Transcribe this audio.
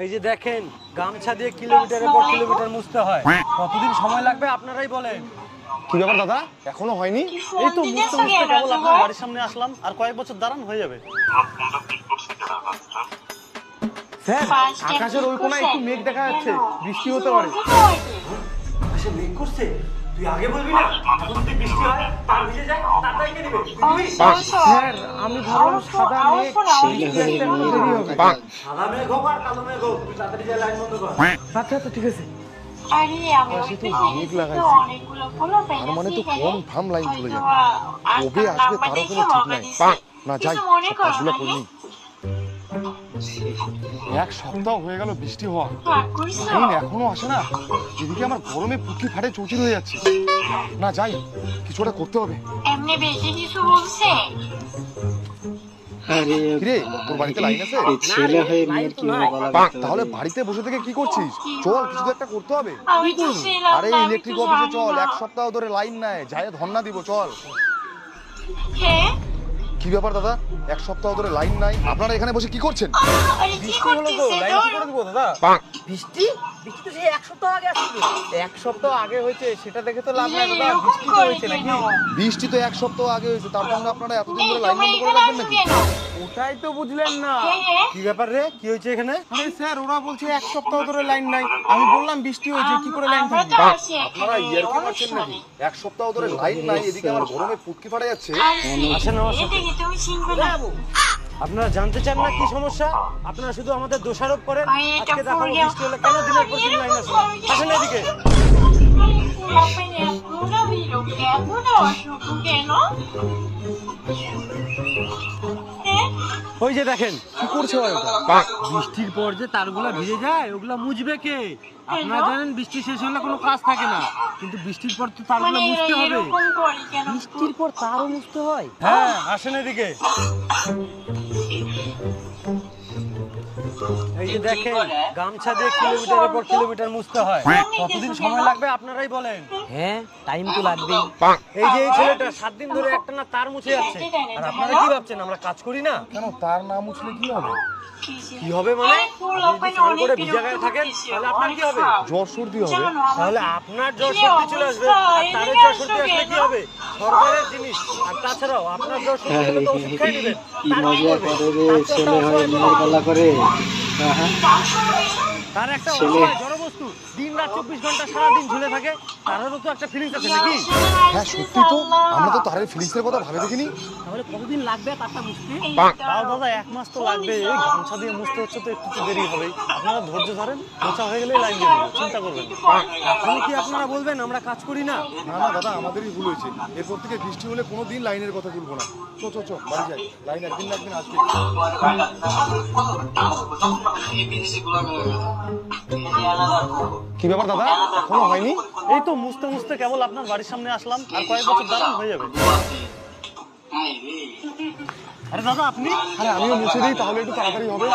এই যে দেখেন গামছা দিয়ে কিলোমিটারের পর কিলোমিটার মুছতে হয়। কতদিন সময় লাগবে আপনারাই বলেন। কি ব্যাপার দাদা, এখনো হয়নি? এই তো মুছতে মুছতে কেবল আপনার বাড়ির সামনে আসলাম, আর কয়েক বছর দাঁড়ান হয়ে যাবে। স্যার, আকাশের ওই কোনায় একটু মেঘ দেখা যাচ্ছে, বৃষ্টি হতে পারে। আকাশে মেঘ করছে? তুই আগে বলবি না? এখন যদি বৃষ্টি হয় তার ভিজে যায়, তারটাই কে নেবে? স্যার, আমি ভাবলাম সাদা মেঘ, বৃষ্টি আসতে একটু দেরি হবে। সাদা মেঘ হোক আর কালো মেঘ হোক, তুই তাড়াতাড়ি যা, লাইন বন্ধ কর। আচ্ছা আচ্ছা, ঠিক আছে। আরে আমি পাশে ওই তো যে মেঘ দেখেছি লাগাইছে। তো অনেকগুলো ফুলও তার মানে তো পেয়েছি কনফার্ম লাইন চলে যাবে। হয়তো কবে আর আসবে নাম্বার তারও দেখে কোনো ঠিক বকা নাই। দিছে। না যাই, কিছু মনে সব করো কাজগুলো না, করে নিই। এক সপ্তাহ হয়ে গেল বৃষ্টি হওয়া, রাগ করছো? লাইন এখনো আসে না। এদিকে আমার গরমে পুটকি ফাটে চৌচির হয়ে যাচ্ছে। না যাই, কিছু একটা করতে হবে। এমনি বেশি কিছু বলছে? আরে কিরে, তোর বাড়িতে লাইন আছে? এই ছেলে হয়ে মেয়ের কি বলা করতে তাহলে হবে? বাড়িতে বসে থেকে কি করছিস? চল, কিছু তো একটা করতে হবে। আমি তো ছিলাম আরে না, আমি ইলেকট্রিক তো অফিসে জানি চল, না। এক সপ্তাহ ধরে লাইন নাই, যাই ধর্ণা দিব, চল। হ্যাঁ? কি ব্যাপার দাদা, এক সপ্তাহ ধরে লাইন নাই, আপনারা এখানে বসে কি করছেন? আরে কি করতেছে তোর? দাদা বৃষ্টি? বৃষ্টি তো সেই এক সপ্তাহ আগে আসছিল। এক সপ্তাহ আগে হয়েছে, সেটা দেখে তো লাভ নাই দাদা। এরকম বৃষ্টি তো করে হয়েছে নাকি? কেন? বৃষ্টি তো এক সপ্তাহ আগে হয়েছে, তার জন্য আপনারা এতদিন এই ধরে লাইন তুমি বন্ধ করে এখানে রাখবেন আসো নাকি? কেন? ওটাই তো বুঝলেন না। হ্যাঁ? কি ব্যাপার রে, কি হয়েছে এখানে? আরে স্যার, ওরা বলছে এক সপ্তাহ ধরে লাইন নাই। আমি বললাম বৃষ্টি হয়েছে, কি করে লাইন আমরা থাকবে? তো আসি আপনারা এখানে ইয়ার্কি অনেক মারছেন নাকি? সময়। এক সপ্তাহ ধরে লাইন নাই, এদিকে আমার গরমে পুটকি ফাটে যাচ্ছে। আসেন আমার সাথে। এদিকে তুমি চিনবে না। আপনারা জানতে চান না কি সমস্যা? আপনারা শুধু আমাদের দোষারোপ করেন। আরে এটা আজকে দেখাবো ফুরিয়া। বৃষ্টি হলে কেন দিনের পর দিন লাইন আসে না। আসেন এদিকে। ওই যে দেখেন কি করছে ওরা এটা? বৃষ্টির পর যে তারগুলো ভিজে যায়, ওগুলা মুছবে কে? আপনারা জানেন বৃষ্টি শেষ হলে কোনো কাজ থাকে না, কিন্তু বৃষ্টির পর তো তারগুলো মুছতে হবে। বৃষ্টির পর তারও মুছতে হয়? হ্যাঁ, আসেন এদিকে। এই যে দেখেন গামছা দিয়ে কিলোমিটারের পর কিলোমিটার মুছতে হয়। কতদিন সময় লাগবে আপনারাই বলেন। হ্যাঁ, টাইম তো লাগবেই। এই যে এই ছেলেটা 7 দিন ধরে একটা না তার মুছে যাচ্ছে, আর আপনারা কি ভাবছেন আমরা কাজ করি না? কেন, তার না মুছলে কি হবে? কি হবে মানে? আপনি যদি স্নান করে ভিজা গায়ে থাকেন তাহলে আপনার কি হবে? জ্বর সর্দি হবে। তাহলে আপনার জ্বর সর্দি চলে আসবে, আর তারের জ্বর সর্দি আসলে কি হবে? সরকারের জিনিস। আর তাছাড়াও আপনার জ্বর সর্দি হলে তো ওষুধ খাই নেবেন। কি মজা করে রে, ছেলে হয়ে মেয়ের গলা করে। হ্যাঁ, তার একটা ছেলে। অসহায় জড়বস্তু দিন রাত 24 ঘন্টা সারাদিন ঝুলে থাকে, তারও তো একটা ফিলিংস আছে নাকি? হ্যাঁ সত্যি তো, আমরা তো তারের ফিলিংসের কথা ভাবে দেখিনি। তাহলে কতদিন লাগবে তারটা মুছতে? তাও দাদা 1 মাস তো লাগবে। এই গামছা দিয়ে মুছতে হচ্ছে তো একটু তো দেরি হবেই। আপনারা ধৈর্য ধরেন, মোছা হয়ে গেলেই লাইন দিয়ে দেবো, চিন্তা করবেন না। এখন কি আপনারা বলবেন আমরা কাজ করি না? না না দাদা, আমাদেরই ভুল হয়েছে। এরপর থেকে বৃষ্টি হলে কোনো দিন লাইনের কথা তুলবো না। চো চো চো, বাড়ি যাই। লাইন একদিন না একদিন আসবে। কি ব্যাপার দাদা, এখনো হয়নি? এই তো মুছতে মুছতে কেবল আপনার বাড়ির সামনে আসলাম, আর কয়েক বছর দাঁড়ান হয়ে যাবে। আরে দাদা আপনি? আরে আমিও মুছে দিই, তাহলে একটু তাড়াতাড়ি হবে।